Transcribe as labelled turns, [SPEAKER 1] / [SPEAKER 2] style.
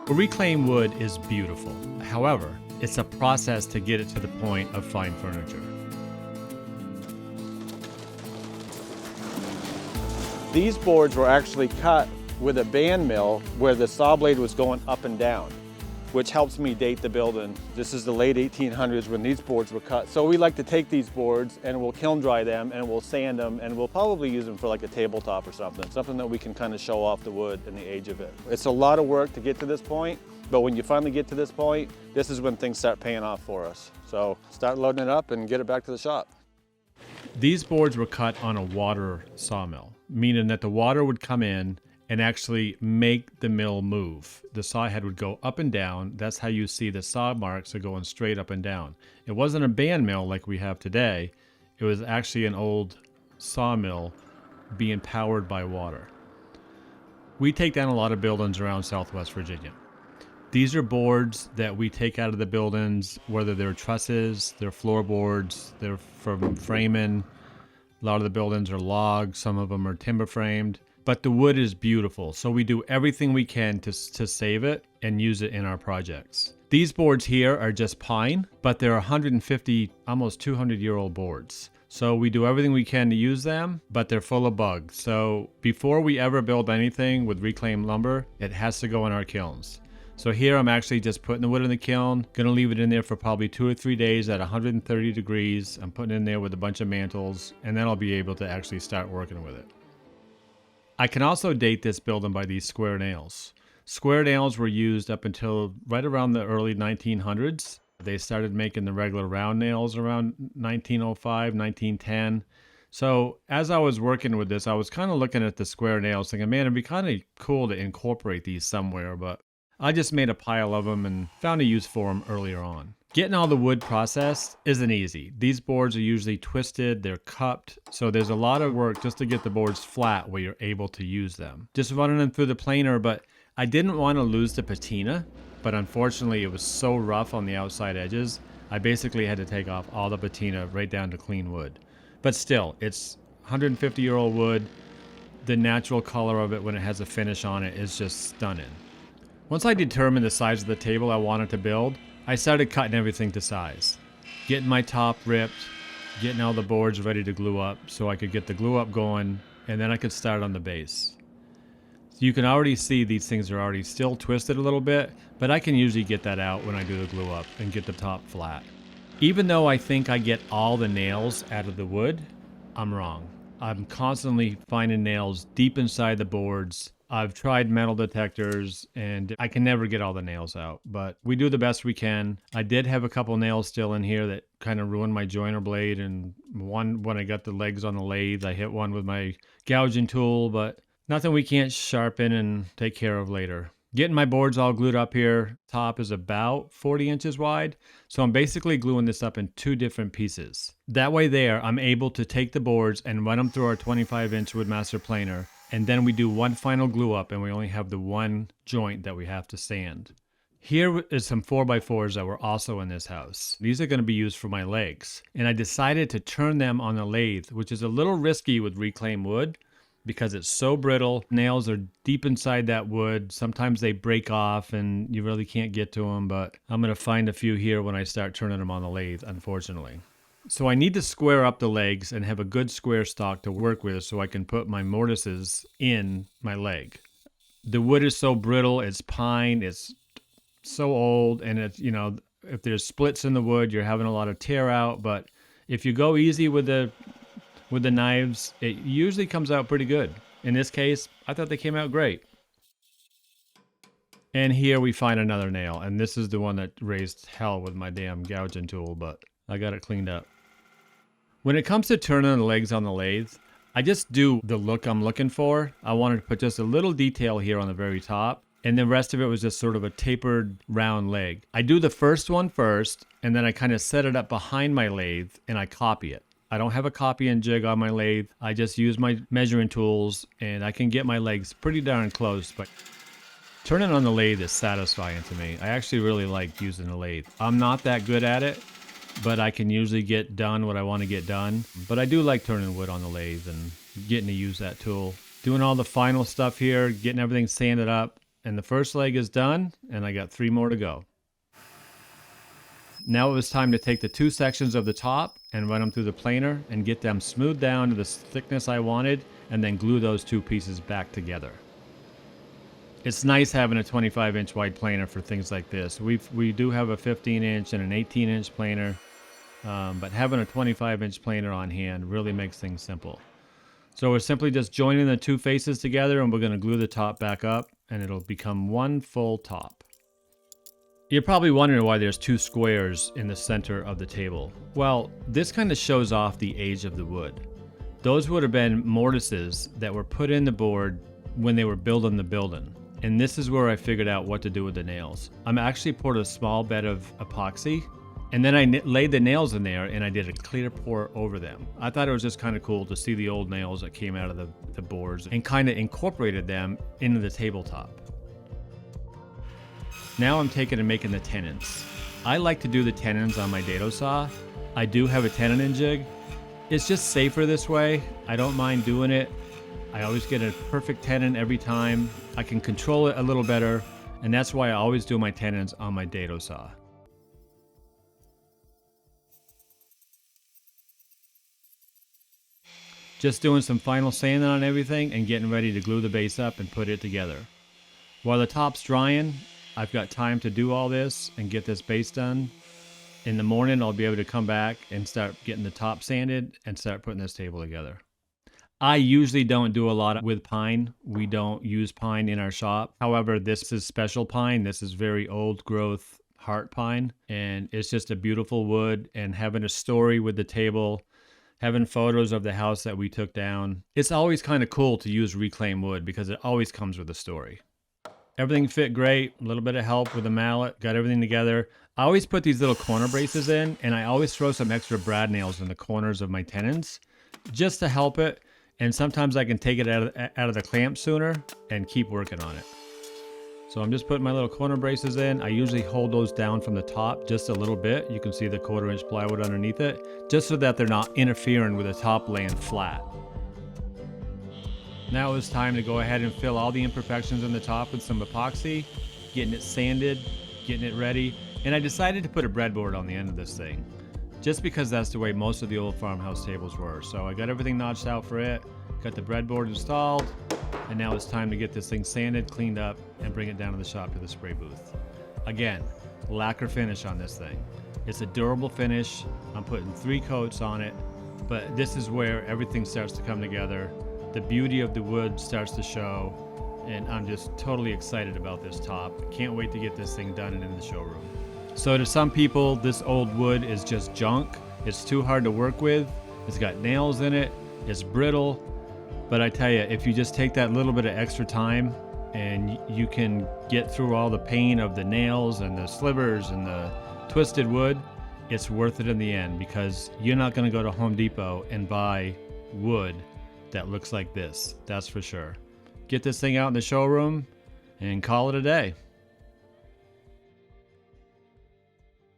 [SPEAKER 1] Reclaimed wood is beautiful. However, it's a process to get it to the point of fine furniture.
[SPEAKER 2] These boards were actually cut with a band mill where the saw blade was going up and down, which helps me date the building. This is the late 1800s when these boards were cut. So we like to take these boards and we'll kiln dry them and we'll sand them and we'll probably use them for like a tabletop or something that we can kind of show off the wood and the age of it. It's a lot of work to get to this point, but when you finally get to this point, this is when things start paying off for us. So start loading it up and get it back to the shop.
[SPEAKER 1] These boards were cut on a water sawmill, meaning that the water would come in and actually make the mill move. The saw head would go up and down. That's how you see the saw marks are going straight up and down. It wasn't a band mill like we have today. It was actually an old sawmill being powered by water. We take down a lot of buildings around Southwest Virginia. These are boards that we take out of the buildings, whether they're trusses, they're floorboards, they're from framing. A lot of the buildings are logs, some of them are timber framed. But the wood is beautiful, so we do everything we can to save it and use it in our projects. These boards here are just pine, but they're 150, almost 200-year-old boards. So we do everything we can to use them, but they're full of bugs. So before we ever build anything with reclaimed lumber, it has to go in our kilns. So here I'm actually just putting the wood in the kiln, gonna leave it in there for probably 2 or 3 days at 130 degrees. I'm putting it in there with a bunch of mantles, and then I'll be able to actually start working with it. I can also date this building by these square nails. Square nails were used up until right around the early 1900s. They started making the regular round nails around 1905, 1910. So as I was working with this, I was kind of looking at the square nails thinking, man, it'd be kind of cool to incorporate these somewhere, but I just made a pile of them and found a use for them earlier on. Getting all the wood processed isn't easy. These boards are usually twisted, they're cupped, so there's a lot of work just to get the boards flat where you're able to use them. Just running them through the planer, but I didn't want to lose the patina, but unfortunately it was so rough on the outside edges, I basically had to take off all the patina right down to clean wood. But still, it's 150-year-old wood. The natural color of it when it has a finish on it is just stunning. Once I determined the size of the table I wanted to build, I started cutting everything to size. Getting my top ripped, getting all the boards ready to glue up so I could get the glue up going, and then I could start on the base. So you can already see these things are already still twisted a little bit, but I can usually get that out when I do the glue up and get the top flat. Even though I think I get all the nails out of the wood, I'm wrong. I'm constantly finding nails deep inside the boards. I've tried metal detectors and I can never get all the nails out, but we do the best we can. I did have a couple nails still in here that kind of ruined my joiner blade, and one when I got the legs on the lathe, I hit one with my gouging tool, but nothing we can't sharpen and take care of later. Getting my boards all glued up here. Top is about 40 inches wide, so I'm basically gluing this up in 2 different pieces. That way there, I'm able to take the boards and run them through our 25-inch Woodmaster planer, and then we do one final glue up and we only have the one joint that we have to sand. Here is some 4x4s that were also in this house. These are going to be used for my legs, and I decided to turn them on the lathe, which is a little risky with reclaimed wood because it's so brittle. Nails are deep inside that wood. Sometimes they break off and you really can't get to them, but I'm going to find a few here when I start turning them on the lathe, unfortunately. So I need to square up the legs and have a good square stock to work with so I can put my mortises in my leg. The wood is so brittle, it's pine, it's so old, and it's, you know, if there's splits in the wood, you're having a lot of tear out, but if you go easy with the knives, it usually comes out pretty good. In this case, I thought they came out great. And here we find another nail, and this is the one that raised hell with my damn gouging tool, but I got it cleaned up. When it comes to turning the legs on the lathe, I just do the look I'm looking for. I wanted to put just a little detail here on the very top, and the rest of it was just sort of a tapered round leg. I do the first one first, and then I kind of set it up behind my lathe, and I copy it. I don't have a copy and jig on my lathe. I just use my measuring tools, and I can get my legs pretty darn close, but turning on the lathe is satisfying to me. I actually really like using the lathe. I'm not that good at it, but I can usually get done what I want to get done. But I do like turning wood on the lathe and getting to use that tool. Doing all the final stuff here, getting everything sanded up, and the first leg is done, and I got 3 more to go. Now it was time to take the 2 sections of the top and run them through the planer and get them smoothed down to the thickness I wanted, and then glue those 2 pieces back together. It's nice having a 25-inch wide planer for things like this. We do have a 15-inch and an 18-inch planer, but having a 25-inch planer on hand really makes things simple. So we're simply just joining the 2 faces together, and we're going to glue the top back up, and it'll become one full top. You're probably wondering why there's 2 squares in the center of the table. Well, this kind of shows off the age of the wood. Those would have been mortises that were put in the board when they were building the building. And this is where I figured out what to do with the nails. I'm actually poured a small bed of epoxy, and then I laid the nails in there and I did a clear pour over them. I thought it was just kind of cool to see the old nails that came out of the boards and kind of incorporated them into the tabletop. Now I'm taking and making the tenons. I like to do the tenons on my dado saw. I do have a tenon and jig. It's just safer this way. I don't mind doing it. I always get a perfect tenon every time. I can control it a little better, and that's why I always do my tenons on my dado saw. Just doing some final sanding on everything and getting ready to glue the base up and put it together. While the top's drying, I've got time to do all this and get this base done. In the morning, I'll be able to come back and start getting the top sanded and start putting this table together. I usually don't do a lot with pine. We don't use pine in our shop. However, this is special pine. This is very old growth heart pine, and it's just a beautiful wood, and having a story with the table, having photos of the house that we took down. It's always kind of cool to use reclaimed wood because it always comes with a story. Everything fit great, a little bit of help with the mallet, got everything together. I always put these little corner braces in, and I always throw some extra brad nails in the corners of my tenons just to help it. And sometimes I can take it out of the clamp sooner and keep working on it. So I'm just putting my little corner braces in. I usually hold those down from the top just a little bit. You can see the 1/4-inch plywood underneath it, just so that they're not interfering with the top laying flat. Now it's time to go ahead and fill all the imperfections in the top with some epoxy, getting it sanded, getting it ready. And I decided to put a breadboard on the end of this thing, just because that's the way most of the old farmhouse tables were. So I got everything notched out for it, got the breadboard installed, and now it's time to get this thing sanded, cleaned up, and bring it down to the shop to the spray booth. Again, lacquer finish on this thing. It's a durable finish. I'm putting 3 coats on it, but this is where everything starts to come together. The beauty of the wood starts to show, and I'm just totally excited about this top. Can't wait to get this thing done and in the showroom. So to some people, this old wood is just junk. It's too hard to work with. It's got nails in it. It's brittle. But I tell you, if you just take that little bit of extra time and you can get through all the pain of the nails and the slivers and the twisted wood, it's worth it in the end, because you're not going to go to Home Depot and buy wood that looks like this. That's for sure. Get this thing out in the showroom and call it a day.